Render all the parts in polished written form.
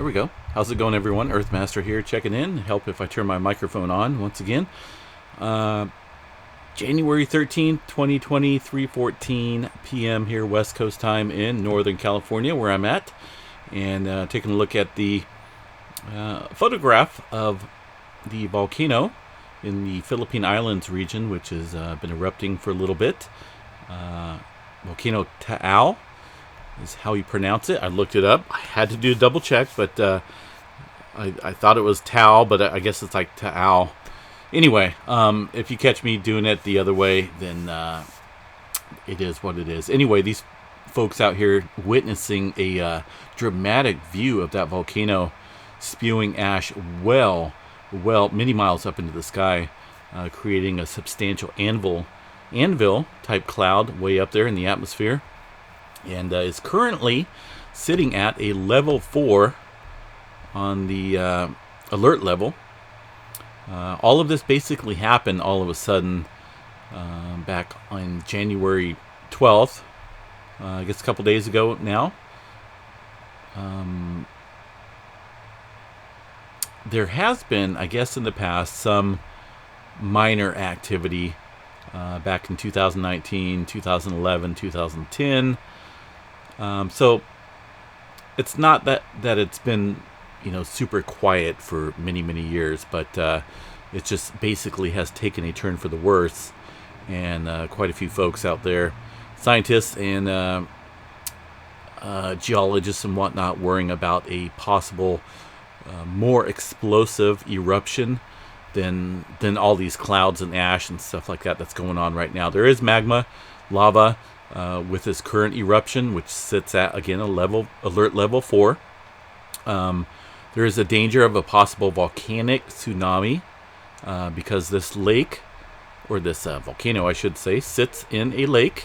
There we go. How's it going, everyone? Earthmaster here, checking in. Help if I turn my microphone on once again. January 13th, 2020, 3:14 p.m. here, West Coast time in Northern California, where I'm at. And taking a look at the photograph of the volcano in the Philippine Islands region, which has been erupting for a little bit. Volcano TAAL is how you pronounce it. I looked it up. I had to do a double check, but I thought it was TAAL, but I guess it's like TAAL. Anyway, if you catch me doing it the other way, then it is what it is. Anyway, these folks out here witnessing a dramatic view of that volcano spewing ash well many miles up into the sky, creating a substantial anvil type cloud way up there in the atmosphere, and is currently sitting at a level 4 on the alert level. All of this basically happened all of a sudden back on January 12th, I guess a couple days ago now. There has been, I guess, in the past some minor activity back in 2019, 2011, 2010. So it's not that it's been, super quiet for many years, but it just basically has taken a turn for the worse, and quite a few folks out there, scientists and geologists and whatnot, worrying about a possible more explosive eruption than all these clouds and ash and stuff like that that's going on right now. There is magma, lava, with this current eruption, which sits at, again, alert level 4. There is a danger of a possible volcanic tsunami because this lake, or this volcano, I should say, sits in a lake,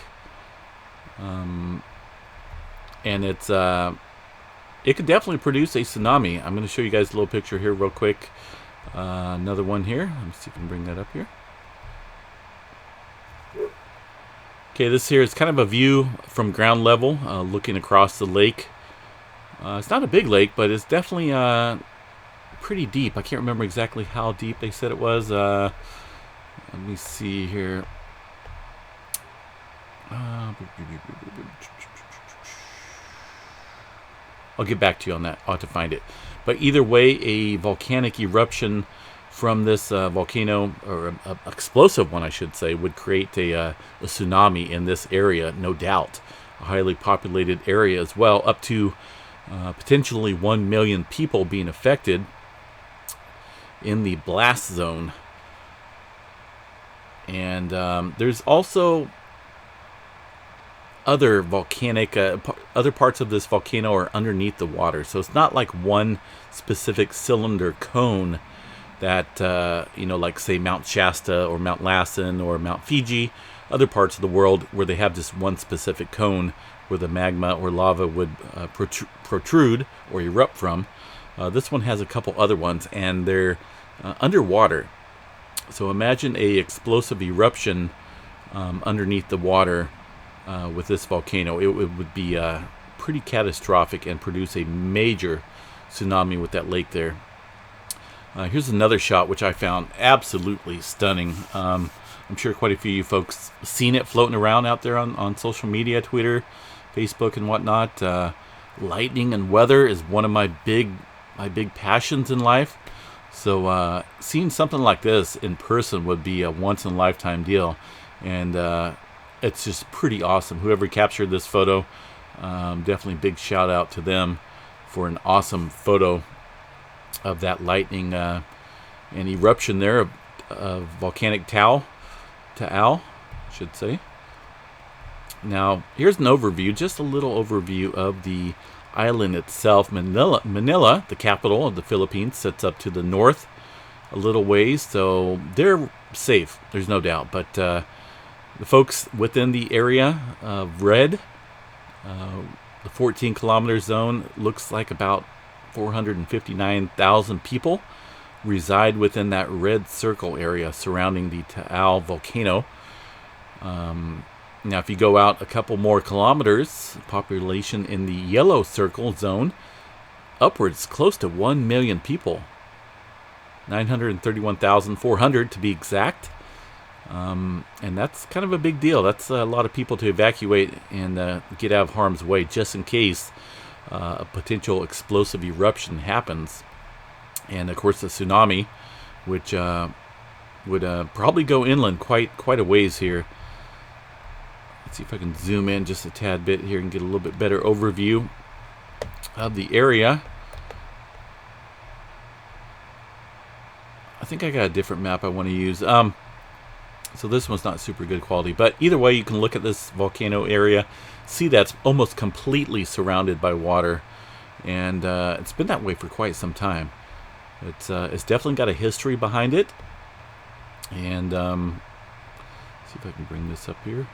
and it could definitely produce a tsunami. I'm going to show you guys a little picture here real quick. Another one here. Let me see if I can bring that up here. Okay, this here is kind of a view from ground level, looking across the lake. It's not a big lake, but it's definitely pretty deep. I can't remember exactly how deep they said it was. Let me see here. I'll get back to you on that. I'll have to find it. But either way, a volcanic eruption from this volcano, or an explosive one, I should say, would create a tsunami in this area, no doubt. A highly populated area as well, up to potentially 1 million people being affected in the blast zone. And there's also other volcanic, other parts of this volcano are underneath the water. So it's not like one specific cylinder cone that, like, say, Mount Shasta or Mount Lassen or Mount Fiji, other parts of the world where they have just one specific cone where the magma or lava would protrude or erupt from. This one has a couple other ones, and they're underwater. So imagine a explosive eruption underneath the water with this volcano. It would be pretty catastrophic and produce a major tsunami with that lake there. Here's another shot which I found absolutely stunning. I'm sure quite a few of you folks seen it floating around out there on social media, Twitter, Facebook, and whatnot. Lightning and weather is one of my big passions in life. So seeing something like this in person would be a once-in-a-lifetime deal. And it's just pretty awesome. Whoever captured this photo, definitely big shout out to them for an awesome photo of that lightning and eruption there of volcanic TAAL, I should say. Now, here's an overview, just a little overview of the island itself. Manila, the capital of the Philippines, sits up to the north a little ways, so they're safe, there's no doubt. But the folks within the area of red, the 14-kilometer zone, looks like about 459,000 people reside within that red circle area surrounding the TAAL volcano. Now, if you go out a couple more kilometers, population in the yellow circle zone upwards close to 1 million people. 931,400 to be exact. And that's kind of a big deal. That's a lot of people to evacuate and get out of harm's way just in case a potential explosive eruption happens. And of course the tsunami, which would probably go inland quite a ways here. Let's see if I can zoom in just a tad bit here and get a little bit better overview of the area. I think I got a different map I want to use. So this one's not super good quality, but either way, you can look at this volcano area, see that's almost completely surrounded by water, and it's been that way for quite some time. It's definitely got a history behind it, and see if I can bring this up here.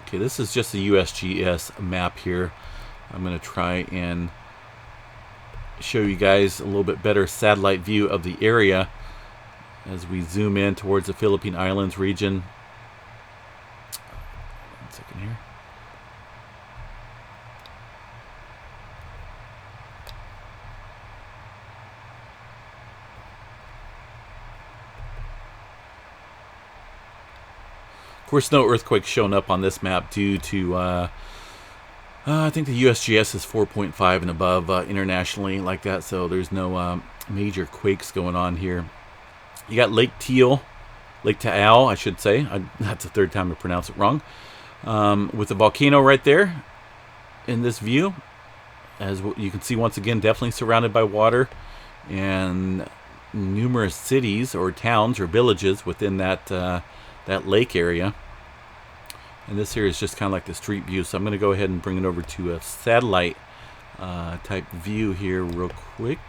Okay, this is just a USGS map here. I'm going to try and show you guys a little bit better satellite view of the area as we zoom in towards the Philippine Islands region. 1 second here. Of course, no earthquakes shown up on this map due to I think the USGS is 4.5 and above internationally like that, so there's no major quakes going on here. You got Lake TAAL, I should say. That's the third time I pronounce it wrong. With the volcano right there in this view. As you can see, once again, definitely surrounded by water, and numerous cities or towns or villages within that lake area. And this here is just kind of like the street view, so I'm going to go ahead and bring it over to a satellite type view here real quick.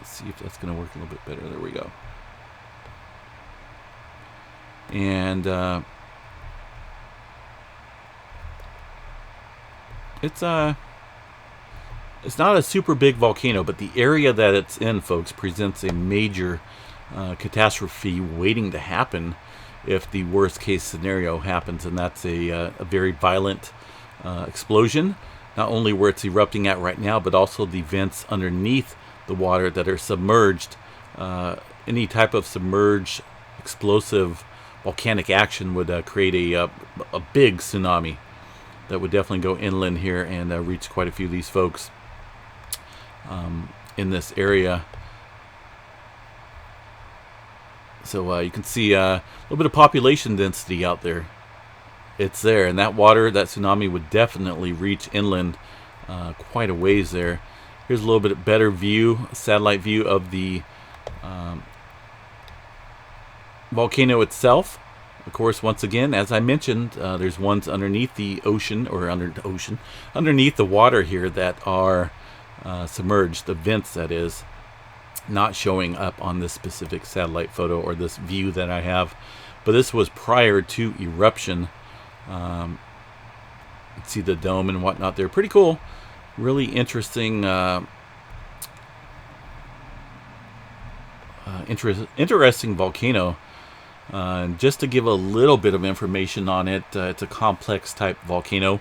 Let's see if that's going to work a little bit better. There we go. And it's not a super big volcano, but the area that it's in, folks, presents a major catastrophe waiting to happen if the worst case scenario happens, and that's a very violent explosion, not only where it's erupting at right now, but also the vents underneath the water that are submerged. Any type of submerged explosive volcanic action would create a big tsunami that would definitely go inland here and reach quite a few of these folks in this area. So you can see a little bit of population density out there. It's there, and that water, that tsunami would definitely reach inland quite a ways there. Here's a little bit better view, satellite view of the volcano itself. Of course, once again, as I mentioned, there's ones underneath the ocean, or underneath the water here that are submerged, the vents that is, not showing up on this specific satellite photo or this view that I have. But this was prior to eruption. See the dome and whatnot there. Pretty cool. Really interesting interesting volcano. Just to give a little bit of information on it, it's a complex type volcano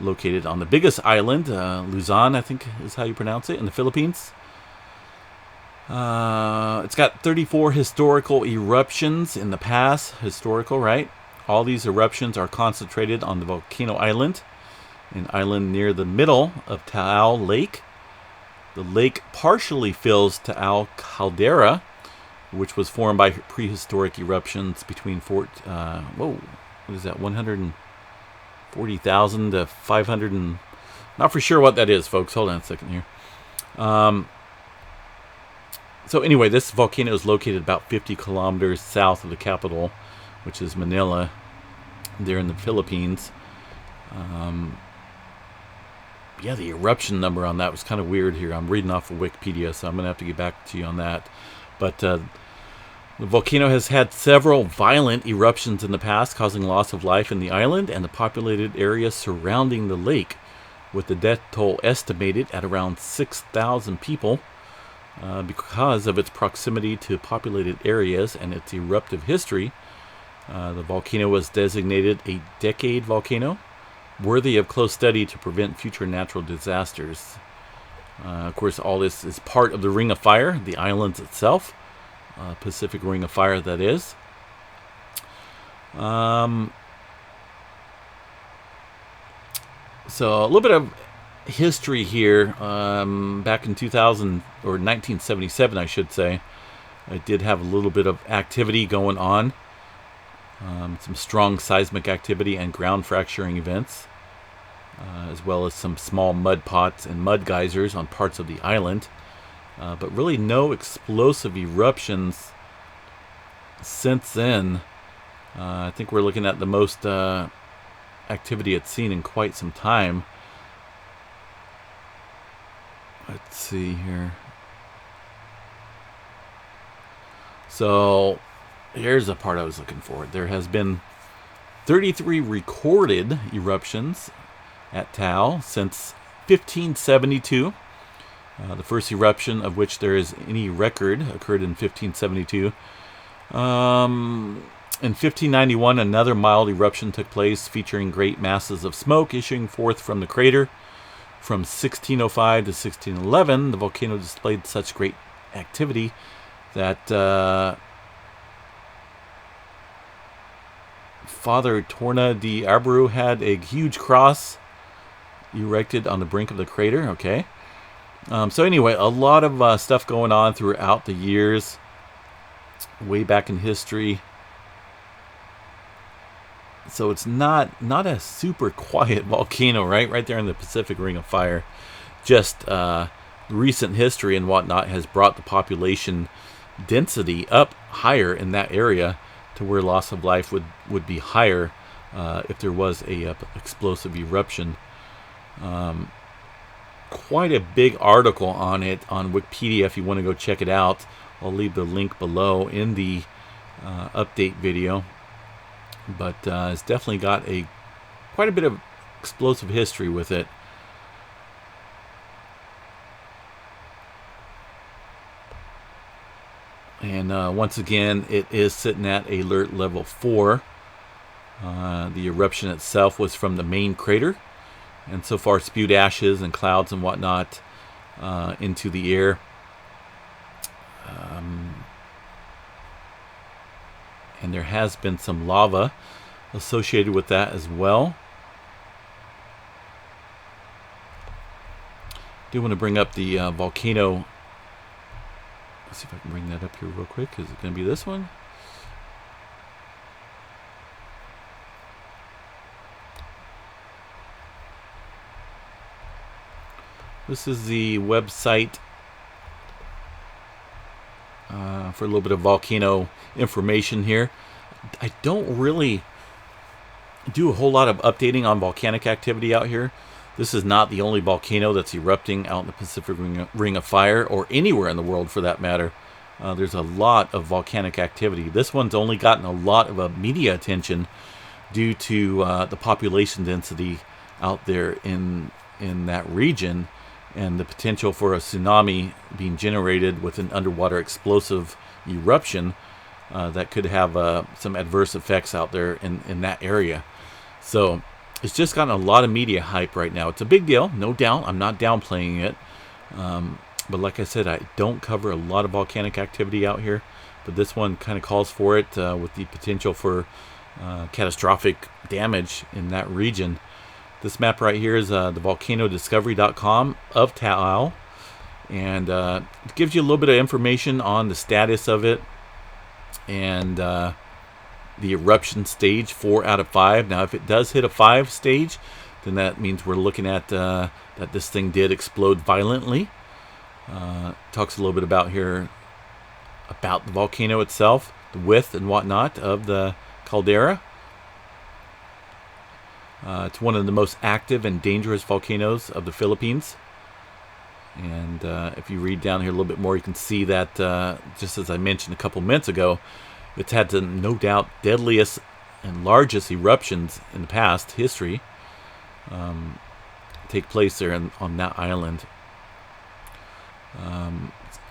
located on the biggest island, Luzon, I think is how you pronounce it, in the Philippines. It's got 34 historical eruptions in the past. Historical, right? All these eruptions are concentrated on the volcano island, an island near the middle of TAAL Lake. The lake partially fills TAAL caldera, which was formed by prehistoric eruptions between 140,000 to 500 and not for sure what that is, folks. Hold on a second here. So anyway, this volcano is located about 50 kilometers south of the capital, which is Manila, there in the Philippines. Yeah, the eruption number on that was kind of weird here. I'm reading off of Wikipedia, so I'm going to have to get back to you on that. But the volcano has had several violent eruptions in the past, causing loss of life in the island and the populated area surrounding the lake, with the death toll estimated at around 6,000 people because of its proximity to populated areas and its eruptive history. The volcano was designated a decade volcano, worthy of close study to prevent future natural disasters. Of course, all this is part of the Ring of Fire, the islands itself, Pacific Ring of Fire, that is. So a little bit of history here. Back in 2000 or 1977, I should say, I did have a little bit of activity going on. Some strong seismic activity and ground fracturing events, as well as some small mud pots and mud geysers on parts of the island. But really no explosive eruptions since then. I think we're looking at the most activity it's seen in quite some time. Let's see here. So here's the part I was looking for. There has been 33 recorded eruptions at TAAL since 1572. The first eruption of which there is any record occurred in 1572. In 1591, another mild eruption took place featuring great masses of smoke issuing forth from the crater. From 1605 to 1611, the volcano displayed such great activity that Father Torna de Abreu had a huge cross erected on the brink of the crater. Okay. So anyway, a lot of stuff going on throughout the years, way back in history. So it's not a super quiet volcano, right there in the Pacific Ring of Fire. Just recent history and whatnot has brought the population density up higher in that area to where loss of life would be higher if there was a explosive eruption. Quite a big article on it on Wikipedia if you want to go check it out. I'll leave the link below in the update video. But it's definitely got quite a bit of explosive history with it. And once again, it is sitting at alert level 4. The eruption itself was from the main crater, and so far spewed ashes and clouds and whatnot into the air. And there has been some lava associated with that as well. I do want to bring up the volcano. Let's see if I can bring that up here real quick. Is it going to be this one? This is the website for a little bit of volcano information here. I don't really do a whole lot of updating on volcanic activity out here. This is not the only volcano that's erupting out in the Pacific Ring of Fire, or anywhere in the world for that matter. There's a lot of volcanic activity. This one's only gotten a lot of media attention due to the population density out there in that region, and the potential for a tsunami being generated with an underwater explosive eruption that could have some adverse effects out there in that area. So it's just gotten a lot of media hype right now. It's a big deal, no doubt. I'm not downplaying it. But like I said, I don't cover a lot of volcanic activity out here. But this one kind of calls for it with the potential for catastrophic damage in that region. This map right here is the volcanodiscovery.com of TAAL. And it gives you a little bit of information on the status of it. And the eruption stage, 4 out of 5. Now, if it does hit a 5 stage, then that means we're looking at that this thing did explode violently. Talks a little bit about here about the volcano itself, the width and whatnot of the caldera. It's one of the most active and dangerous volcanoes of the Philippines. And if you read down here a little bit more, you can see that, just as I mentioned a couple minutes ago, it's had the no doubt deadliest and largest eruptions in the past history take place there on that island.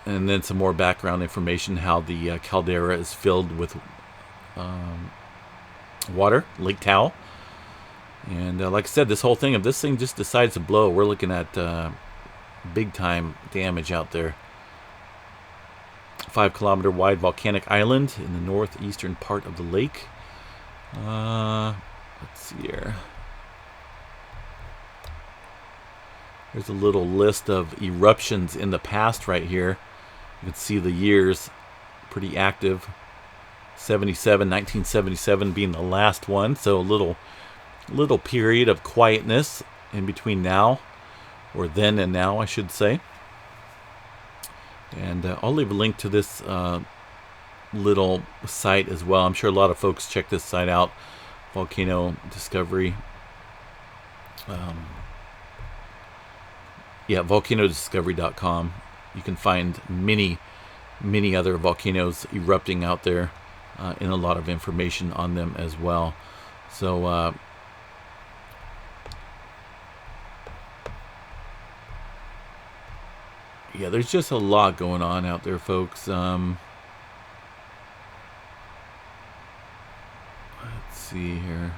And then some more background information, how the caldera is filled with water, Lake TAAL. And like I said, this whole thing, if this thing just decides to blow, we're looking at big time damage out there. 5-kilometer wide volcanic island in the northeastern part of the lake. Let's see here. There's a little list of eruptions in the past right here. You can see the years, pretty active. 1977 being the last one, so a little period of quietness in between now, or then and now, I should say. And I'll leave a link to this little site as well. I'm sure a lot of folks check this site out, Volcano Discovery. Yeah, volcanodiscovery.com. You can find many other volcanoes erupting out there, and a lot of information on them as well. So yeah, there's just a lot going on out there, folks. Let's see here.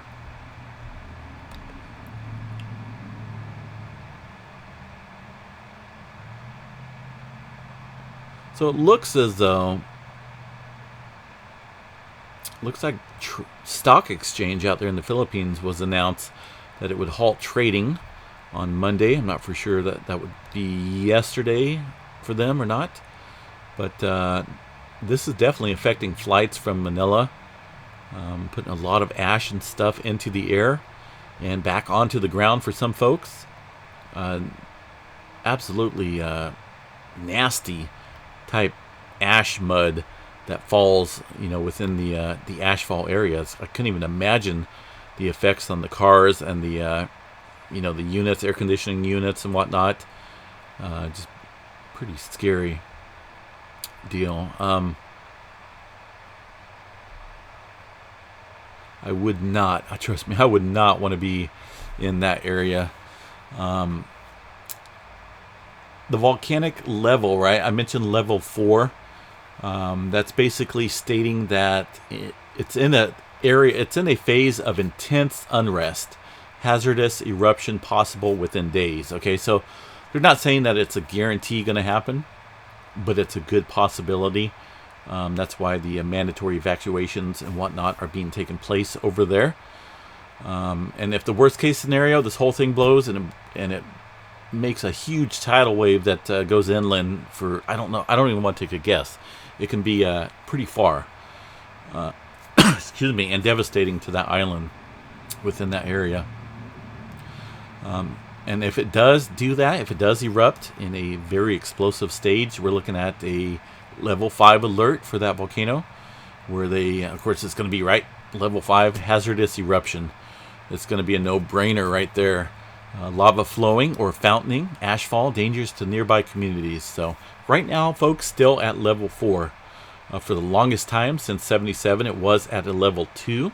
So it looks as though, looks like stock exchange out there in the Philippines was announced that it would halt trading on Monday. I'm not for sure that would be yesterday for them or not, but this is definitely affecting flights from Manila, putting a lot of ash and stuff into the air and back onto the ground for some folks. Absolutely nasty type ash mud that falls, within the ashfall areas. I couldn't even imagine the effects on the cars and the the units, air conditioning units and whatnot. Just pretty scary deal. I would not, trust me, I would not want to be in that area. The volcanic level, right? I mentioned level 4. That's basically stating that it's in a area, it's in a phase of intense unrest. Hazardous eruption possible within days. Okay, so they're not saying that it's a guarantee going to happen, but it's a good possibility. That's why the mandatory evacuations and whatnot are being taken place over there. And if the worst case scenario, this whole thing blows and it makes a huge tidal wave that goes inland for, I don't know, I don't even want to take a guess. It can be pretty far, excuse me, and devastating to that island within that area. And if it does do that, if it does erupt in a very explosive stage, we're looking at a level 5 alert for that volcano, where they, of course, it's going to be right level 5 hazardous eruption. It's going to be a no-brainer right there. Lava flowing or fountaining, ashfall, dangers to nearby communities. So right now, folks, still at level 4. For the longest time, since 77, it was at a level 2.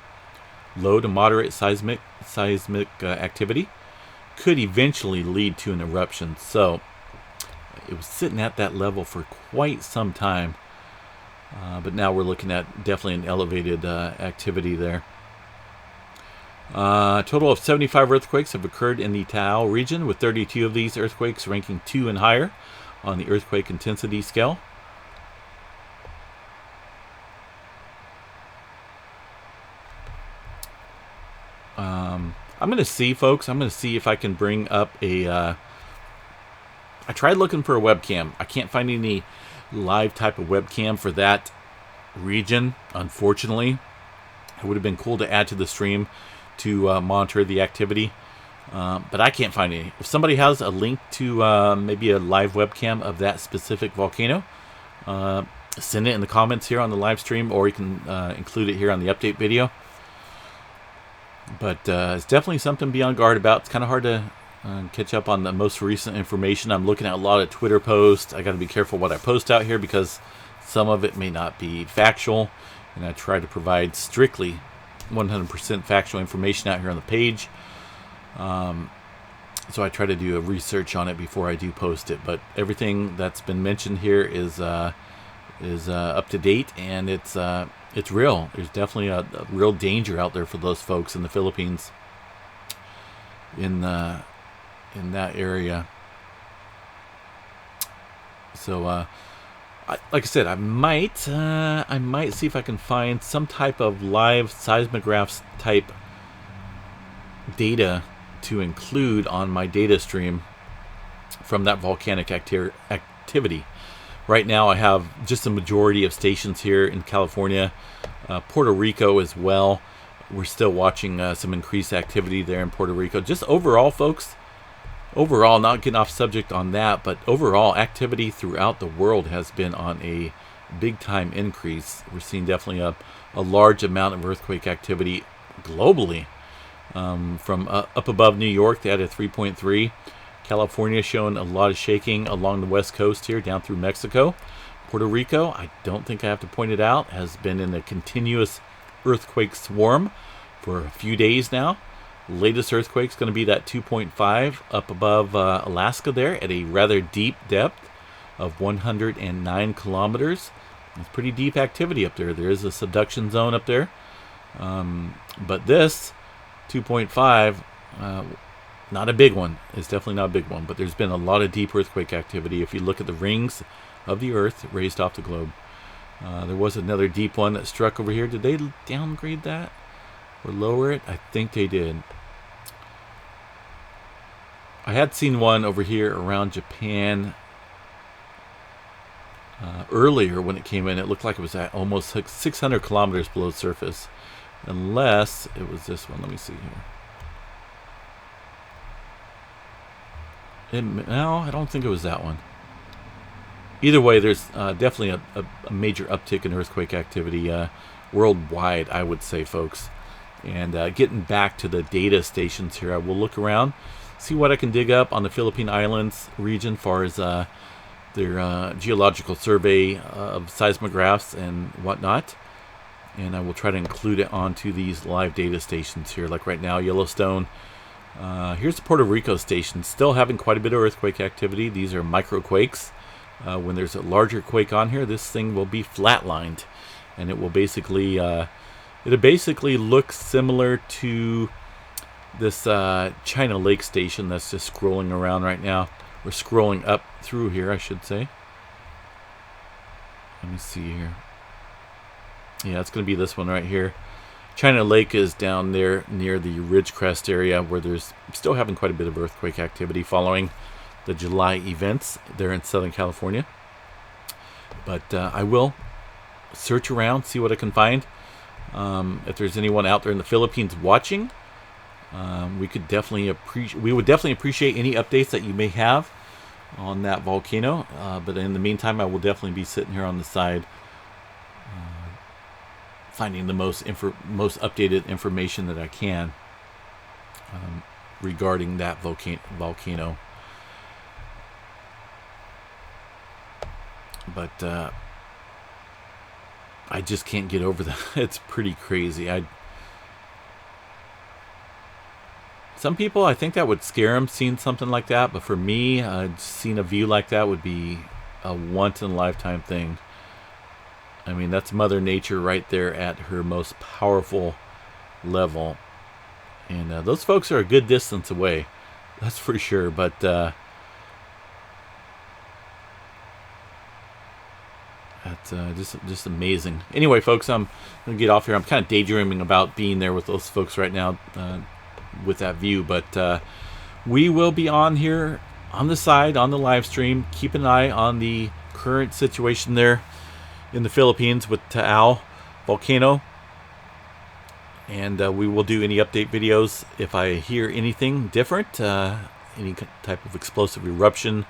Low to moderate seismic activity. Could eventually lead to an eruption. So it was sitting at that level for quite some time. But now we're looking at definitely an elevated activity there. A total of 75 earthquakes have occurred in the TAAL region, with 32 of these earthquakes ranking 2 and higher on the earthquake intensity scale. I'm going to see, folks, I'm going to see if I can bring up a... I tried looking for a webcam. I can't find any live type of webcam for that region, unfortunately. It would have been cool to add to the stream to monitor the activity, but I can't find any. If somebody has a link to maybe a live webcam of that specific volcano, send it in the comments here on the live stream, or you can include it here on the update video. But it's definitely something to be on guard about. It's kind of hard to catch up on the most recent information. I'm looking at a lot of Twitter posts. I got to be careful what I post out here, because some of it may not be factual, and I try to provide strictly 100% factual information out here on the page. So I try to do a research on it before I do post it. But everything that's been mentioned here is up to date, and it's it's real. There's definitely a real danger out there for those folks in the Philippines, in that area. So, like I said, I might see if I can find some type of live seismographs type data to include on my data stream from that volcanic activity. Right now, I have just a majority of stations here in California, Puerto Rico as well. We're still watching some increased activity there in Puerto Rico. Just overall, folks, overall, not getting off subject on that, but overall activity throughout the world has been on a big time increase. We're seeing definitely a large amount of earthquake activity globally. From up above New York, they had a 3.3. California showing a lot of shaking along the west coast here, down through Mexico. Puerto Rico, I don't think I have to point it out, has been in a continuous earthquake swarm for a few days now. Latest earthquake is going to be that 2.5 up above Alaska there at a rather deep depth of 109 kilometers. It's pretty deep activity up there. There is a subduction zone up there. But this 2.5, not a big one. It's definitely not a big one, but there's been a lot of deep earthquake activity. If you look at the rings of the Earth raised off the globe, there was another deep one that struck over here. Did they downgrade that or lower it? I think they did. I had seen one over here around Japan earlier when it came in. It looked like it was at almost 600 kilometers below surface, unless it was this one. Let me see here. No, I don't think it was that one. Either way, there's definitely a major uptick in earthquake activity worldwide, I would say, folks. And getting back to the data stations here, I will look around, see what I can dig up on the Philippine Islands region as far as their geological survey of seismographs and whatnot. And I will try to include it onto these live data stations here. Like right now, Yellowstone. Here's the Puerto Rico station, still having quite a bit of earthquake activity. These are microquakes. When there's a larger quake on here, this thing will be flatlined, and it will basically look similar to this China Lake station that's just scrolling around right now. We're scrolling up through here, I should say. Let me see here. Yeah, it's going to be this one right here. China Lake is down there near the Ridgecrest area, where there's still having quite a bit of earthquake activity following the July events there in Southern California. But I will search around, see what I can find. If there's anyone out there in the Philippines watching, we would definitely appreciate any updates that you may have on that volcano. But in the meantime, I will definitely be sitting here on the side, finding the most updated information that I can regarding that volcano. But I just can't get over that. It's pretty crazy. Some people, I think that would scare them, seeing something like that. But for me, seeing a view like that would be a once-in-a-lifetime thing. I mean, that's Mother Nature right there at her most powerful level. And those folks are a good distance away. That's for sure. But that's just amazing. Anyway, folks, I'm going to get off here. I'm kind of daydreaming about being there with those folks right now with that view. But we will be on here on the side, on the live stream. Keep an eye on the current situation there in the Philippines with TAAL volcano, and we will do any update videos if I hear anything different, any type of explosive eruption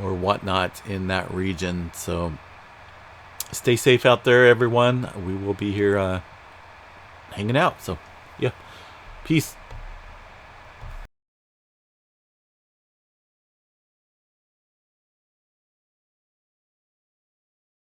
or whatnot in that region. So stay safe out there, everyone. We will be here hanging out. So yeah, peace.